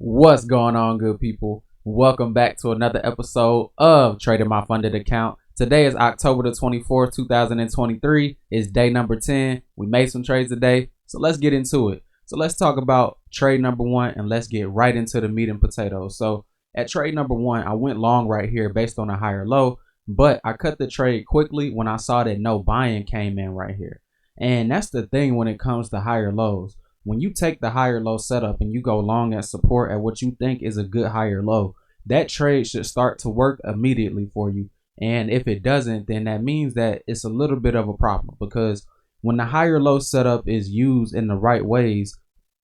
What's going on, good people? Welcome back to another episode of Trading My Funded Account. Today is October the 24th, 2023. It's day number 10. We made some trades today, so let's get into it. So let's talk about trade number one and let's get right into the meat and potatoes. So at trade number one, I went long right here based on a higher low, but I cut the trade quickly when I saw that no buying came in right here. And that's the thing when it comes to higher lows. When you take the higher low setup and you go long at support at what you think is a good higher low, that trade should start to work immediately for you. And if it doesn't, then that means that it's a little bit of a problem, because when the higher low setup is used in the right ways,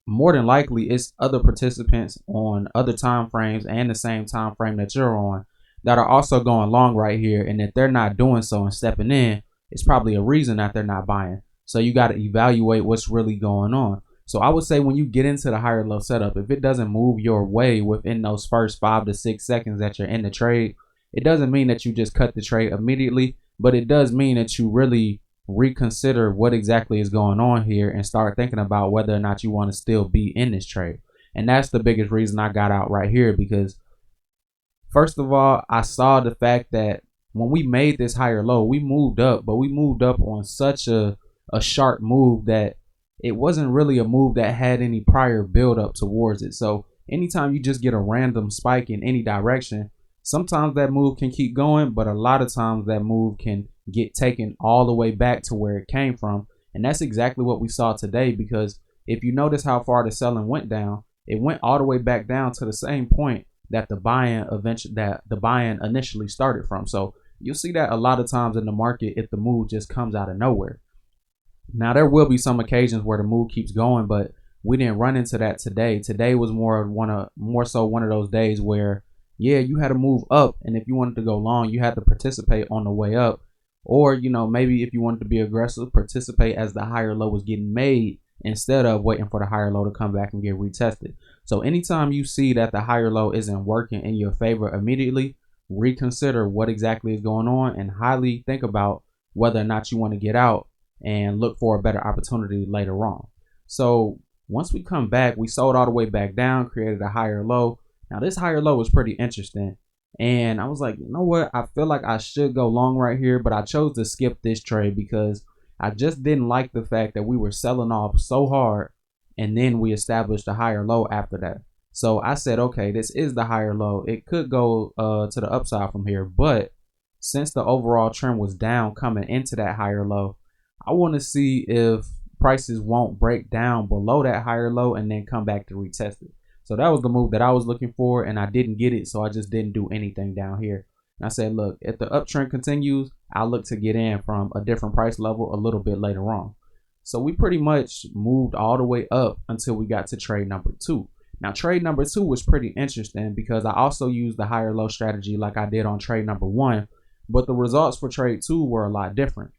more than likely it's other participants on other time frames and the same time frame that you're on that are also going long right here. And if they're not doing so and stepping in, it's probably a reason that they're not buying. So you got to evaluate what's really going on. So I would say when you get into the higher low setup, if it doesn't move your way within those first 5 to 6 seconds that you're in the trade, it doesn't mean that you just cut the trade immediately, but it does mean that you really reconsider what exactly is going on here and start thinking about whether or not you want to still be in this trade. And that's the biggest reason I got out right here, because first of all, I saw the fact that when we made this higher low, we moved up, but we moved up on such a sharp move that it wasn't really a move that had any prior build up towards it. So anytime you just get a random spike in any direction, sometimes that move can keep going, but a lot of times that move can get taken all the way back to where it came from. And that's exactly what we saw today, because if you notice how far the selling went down, it went all the way back down to the same point that the buy-in initially started from. So you'll see that a lot of times in the market if the move just comes out of nowhere. Now, there will be some occasions where the move keeps going, but we didn't run into that today. Today was more so one of those days where, yeah, you had to move up, and if you wanted to go long, you had to participate on the way up. Or, maybe if you wanted to be aggressive, participate as the higher low was getting made instead of waiting for the higher low to come back and get retested. So anytime you see that the higher low isn't working in your favor immediately, reconsider what exactly is going on and highly think about whether or not you want to get out and look for a better opportunity later on. So once we come back, we sold all the way back down, created a higher low. Now this higher low was pretty interesting, and I was like, you know what, I feel like I should go long right here, but I chose to skip this trade because I just didn't like the fact that we were selling off so hard and then we established a higher low after that. So I said, okay, this is the higher low. It could go to the upside from here, but since the overall trend was down coming into that higher low, I want to see if prices won't break down below that higher low and then come back to retest it. So that was the move that I was looking for, and I didn't get it, so I just didn't do anything down here. And I said, look, if the uptrend continues, I'll look to get in from a different price level a little bit later on. So we pretty much moved all the way up until we got to trade number two. Now trade number two was pretty interesting because I also used the higher low strategy like I did on trade number one, but the results for trade two were a lot different.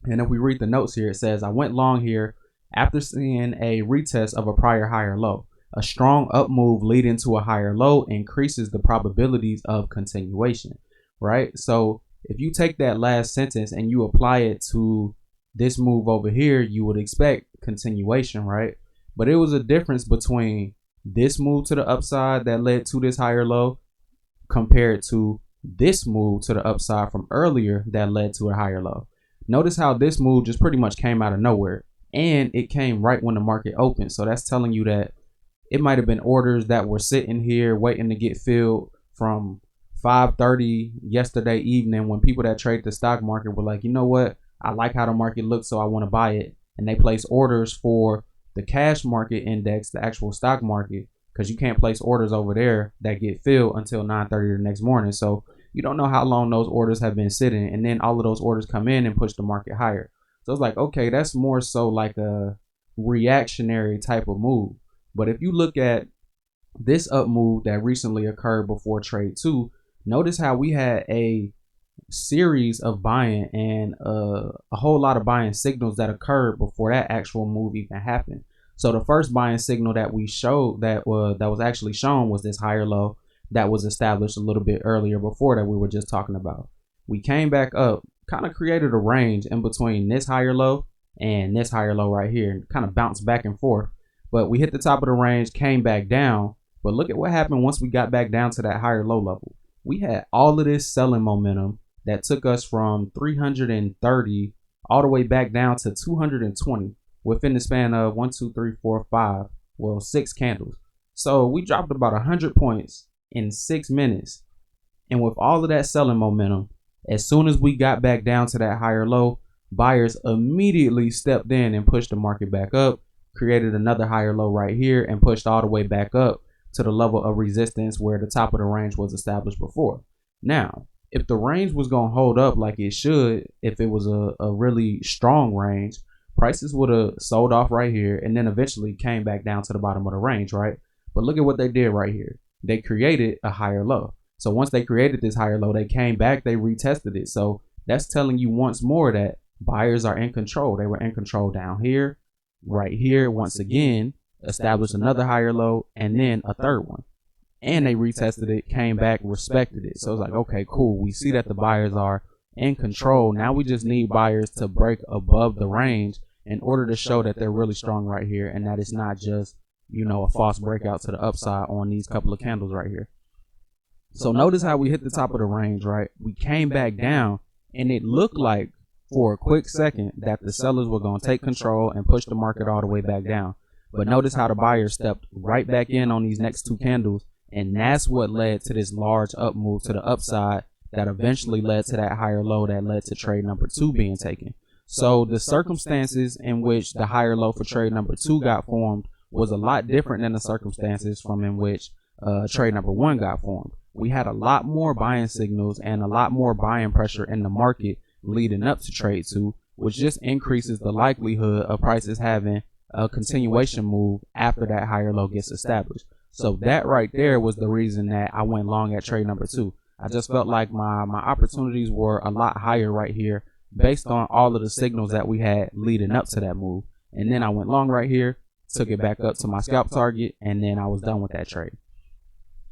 And if we read the notes here, it says, I went long here after seeing a retest of a prior higher low. A strong up move leading to a higher low increases the probabilities of continuation, right? So if you take that last sentence and you apply it to this move over here, you would expect continuation, right? But it was a difference between this move to the upside that led to this higher low compared to this move to the upside from earlier that led to a higher low. Notice how this move just pretty much came out of nowhere, and it came right when the market opened. So that's telling you that it might have been orders that were sitting here waiting to get filled from 5:30 yesterday evening, when people that trade the stock market were like, you know what, I like how the market looks, so I want to buy it. And they place orders for the cash market index, the actual stock market, because you can't place orders over there that get filled until 9:30 the next morning. So you don't know how long those orders have been sitting, and then all of those orders come in and push the market higher. So it's like, okay, that's more so like a reactionary type of move. But if you look at this up move that recently occurred before trade two, notice how we had a series of buying and a whole lot of buying signals that occurred before that actual move even happened. So the first buying signal that we showed that was actually shown was this higher low that was established a little bit earlier before that we were just talking about. We came back up, kind of created a range in between this higher low and this higher low right here, and kind of bounced back and forth. But we hit the top of the range, came back down, But look at what happened once we got back down to that higher low level. We had all of this selling momentum that took us from 330 all the way back down to 220 within the span of 6 candles. So we dropped about 100 points in 6 minutes. And with all of that selling momentum, as soon as we got back down to that higher low, buyers immediately stepped in and pushed the market back up, created another higher low right here, and pushed all the way back up to the level of resistance where the top of the range was established before. Now, if the range was going to hold up like it should, if it was a really strong range, prices would have sold off right here and then eventually came back down to the bottom of the range, right? But look at what they did right here. They created a higher low. So once they created this higher low, they came back, they retested it. So that's telling you once more that buyers are in control. They were in control down here, right here, once again, established another higher low, and then a third one. And they retested it, came back, respected it. So it's like, okay, cool. We see that the buyers are in control. Now we just need buyers to break above the range in order to show that they're really strong right here and that it's not just, a false breakout to the upside on these couple of candles right here. So notice how we hit the top of the range, right? We came back down and it looked like for a quick second that the sellers were going to take control and push the market all the way back down. But notice how the buyers stepped right back in on these next two candles. And that's what led to this large up move to the upside that eventually led to that higher low that led to trade number 2 being taken. So the circumstances in which the higher low for trade number 2 got formed was a lot different than the circumstances from in which trade number 1 got formed. We had a lot more buying signals and a lot more buying pressure in the market leading up to trade 2, which just increases the likelihood of prices having a continuation move after that higher low gets established. So that right there was the reason that I went long at trade number 2. I just felt like my opportunities were a lot higher right here based on all of the signals that we had leading up to that move. And then I went long right here, took it back up to my scalp target, and then I was done with that trade.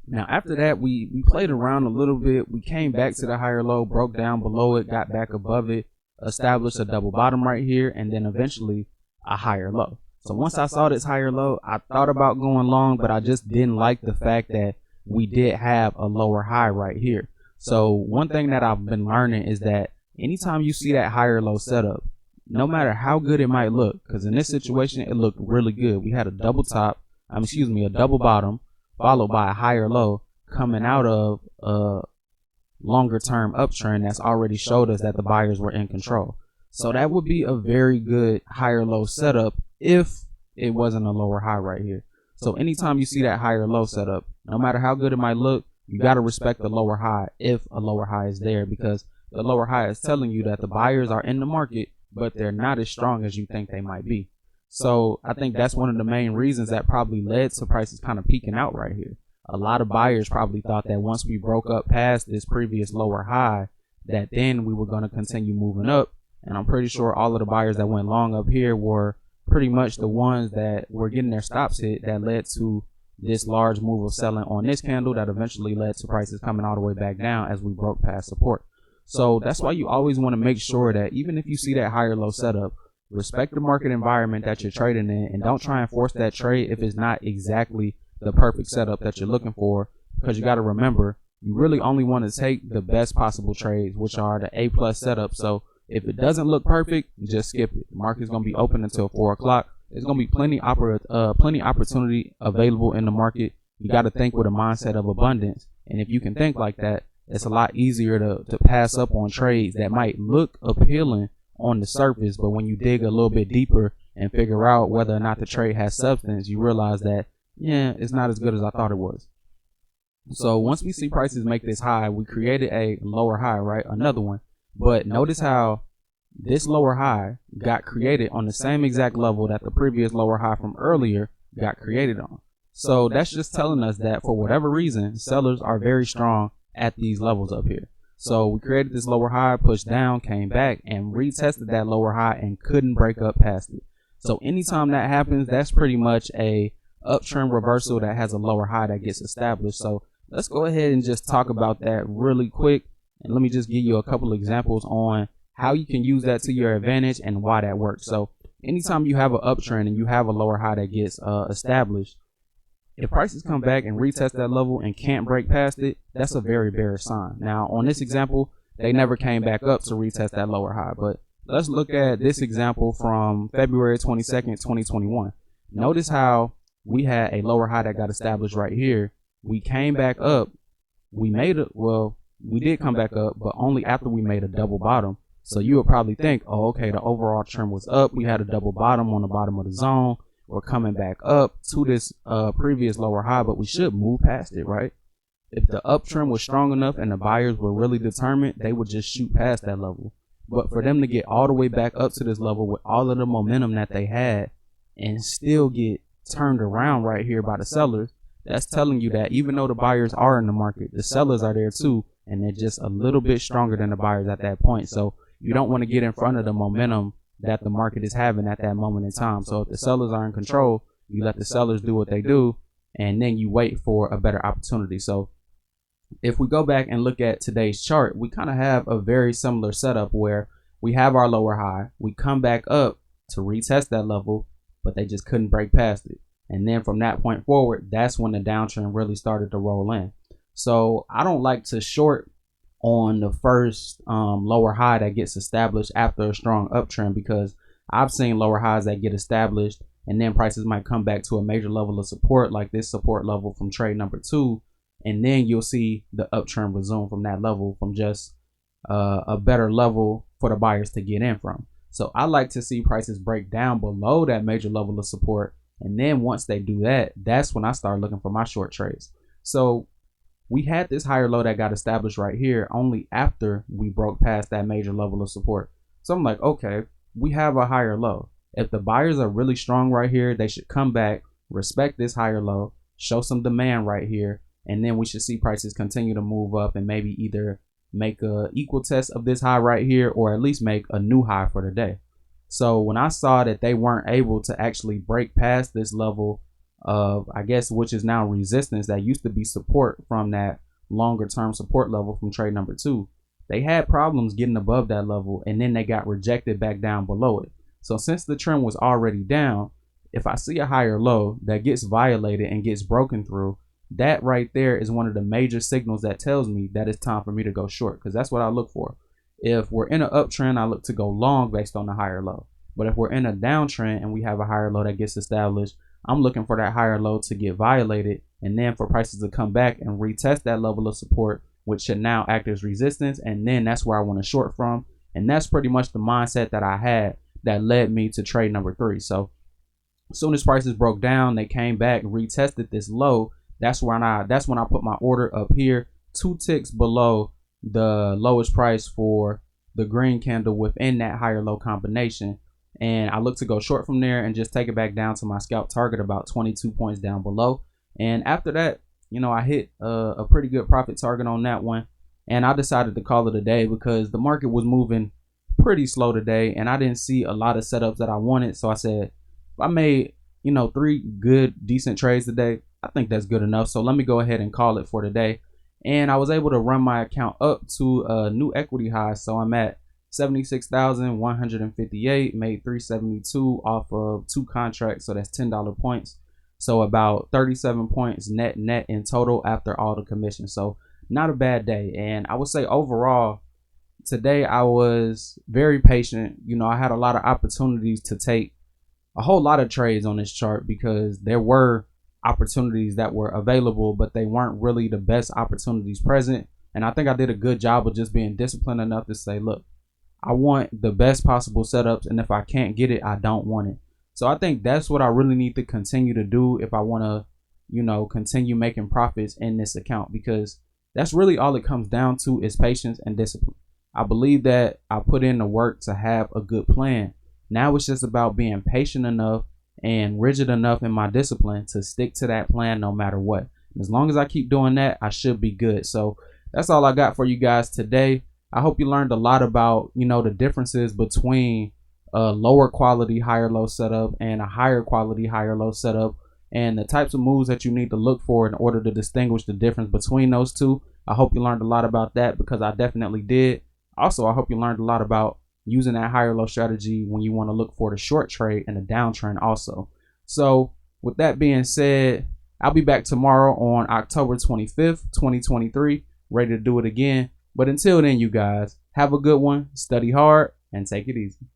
Now, after that, we played around a little bit. We came back to the higher low, broke down below it, got back above it, established a double bottom right here, and then eventually a higher low. So once I saw this higher low, I thought about going long, but I just didn't like the fact that we did have a lower high right here. So one thing that I've been learning is that anytime you see that higher low setup, no matter how good it might look, because in this situation, it looked really good. We had a double bottom, followed by a higher low coming out of a longer term uptrend that's already showed us that the buyers were in control. So that would be a very good higher low setup if it wasn't a lower high right here. So anytime you see that higher low setup, no matter how good it might look, you got to respect the lower high if a lower high is there, because the lower high is telling you that the buyers are in the market, but they're not as strong as you think they might be. So I think that's one of the main reasons that probably led to prices kind of peaking out right here. A lot of buyers probably thought that once we broke up past this previous lower high, that then we were going to continue moving up. And I'm pretty sure all of the buyers that went long up here were pretty much the ones that were getting their stops hit that led to this large move of selling on this candle that eventually led to prices coming all the way back down as we broke past support. So that's why you always want to make sure that even if you see that higher low setup, respect the market environment that you're trading in and don't try and force that trade if it's not exactly the perfect setup that you're looking for, because you got to remember, you really only want to take the best possible trades, which are the A+ setup. So if it doesn't look perfect, just skip it. The market's going to be open until 4 o'clock. There's going to be plenty opportunity available in the market. You got to think with a mindset of abundance. And if you can think like that, it's a lot easier to pass up on trades that might look appealing on the surface, but when you dig a little bit deeper and figure out whether or not the trade has substance, you realize that, yeah, it's not as good as I thought it was. So once we see prices make this high, we created a lower high, right? Another one. But notice how this lower high got created on the same exact level that the previous lower high from earlier got created on. So that's just telling us that for whatever reason, sellers are very strong at these levels up here. So we created this lower high, pushed down, came back, and retested that lower high and couldn't break up past it. So anytime that happens, that's pretty much a uptrend reversal that has a lower high that gets established. So let's go ahead and just talk about that really quick. And let me just give you a couple examples on how you can use that to your advantage and why that works. So anytime you have an uptrend and you have a lower high that gets established, If prices come back and retest that level and can't break past it, that's a very bearish sign. Now, on this example, they never came back up to retest that lower high. But let's look at this example from February 22nd, 2021. Notice how we had a lower high that got established right here. We came back up. We did come back up, but only after we made a double bottom. So you would probably think, oh, okay, the overall trend was up. We had a double bottom on the bottom of the zone. We're coming back up to this previous lower high, but we should move past it, right? If the uptrend was strong enough and the buyers were really determined, they would just shoot past that level. But for them to get all the way back up to this level with all of the momentum that they had and still get turned around right here by the sellers, that's telling you that even though the buyers are in the market, the sellers are there too, and they're just a little bit stronger than the buyers at that point. So you don't want to get in front of the momentum that the market is having at that moment in time. So if the sellers are in control, you let the sellers do what they do, and then you wait for a better opportunity. So if we go back and look at today's chart, we kind of have a very similar setup where we have our lower high, we come back up to retest that level, but they just couldn't break past it. And then from that point forward, that's when the downtrend really started to roll in. So I don't like to short on the first lower high that gets established after a strong uptrend, because I've seen lower highs that get established and then prices might come back to a major level of support, like this support level from trade number 2, and then you'll see the uptrend resume from that level, from just a better level for the buyers to get in from. So I like to see prices break down below that major level of support, and then once they do that, that's when I start looking for my short trades. So we had this higher low that got established right here only after we broke past that major level of support. So I'm like, okay, we have a higher low. If the buyers are really strong right here, they should come back, respect this higher low, show some demand right here, and then we should see prices continue to move up and maybe either make a equal test of this high right here, or at least make a new high for the day. So when I saw that they weren't able to actually break past this level of, I guess, which is now resistance, that used to be support from that longer term support level from trade number 2, they had problems getting above that level, and then they got rejected back down below it. So since the trend was already down, if I see a higher low that gets violated and gets broken through, that right there is one of the major signals that tells me that it's time for me to go short, because that's what I look for. If we're in an uptrend, I look to go long based on the higher low. But if we're in a downtrend and we have a higher low that gets established, I'm looking for that higher low to get violated, and then for prices to come back and retest that level of support, which should now act as resistance, and then that's where I want to short from. And that's pretty much the mindset that I had that led me to trade number 3. So as soon as prices broke down, they came back and retested this low. That's when I put my order up here, 2 ticks below the lowest price for the green candle within that higher low combination. And I look to go short from there and just take it back down to my scalp target about 22 points down below. And after that, you know, I hit a pretty good profit target on that one. And I decided to call it a day because the market was moving pretty slow today and I didn't see a lot of setups that I wanted. So I said, if I made, you know, 3 good, decent trades today, I think that's good enough. So let me go ahead and call it for today. And I was able to run my account up to a new equity high. So I'm at 76,158, made 372 off of 2 contracts. So that's $10 points. So about 37 points net in total after all the commissions. So not a bad day. And I would say overall, today I was very patient. You know, I had a lot of opportunities to take a whole lot of trades on this chart because there were opportunities that were available, but they weren't really the best opportunities present. And I think I did a good job of just being disciplined enough to say, look, I want the best possible setups, and if I can't get it, I don't want it. So I think that's what I really need to continue to do if I want to, you know, continue making profits in this account, because that's really all it comes down to is patience and discipline. I believe that I put in the work to have a good plan. Now it's just about being patient enough and rigid enough in my discipline to stick to that plan no matter what. And as long as I keep doing that, I should be good. So that's all I got for you guys today. I hope you learned a lot about, you know, the differences between a lower quality higher low setup and a higher quality higher low setup, and the types of moves that you need to look for in order to distinguish the difference between those two. I hope you learned a lot about that because I definitely did. Also, I hope you learned a lot about using that higher low strategy when you want to look for the short trade and the downtrend also. So with that being said, I'll be back tomorrow on October 25th, 2023, ready to do it again. But until then, you guys, have a good one, study hard, and take it easy.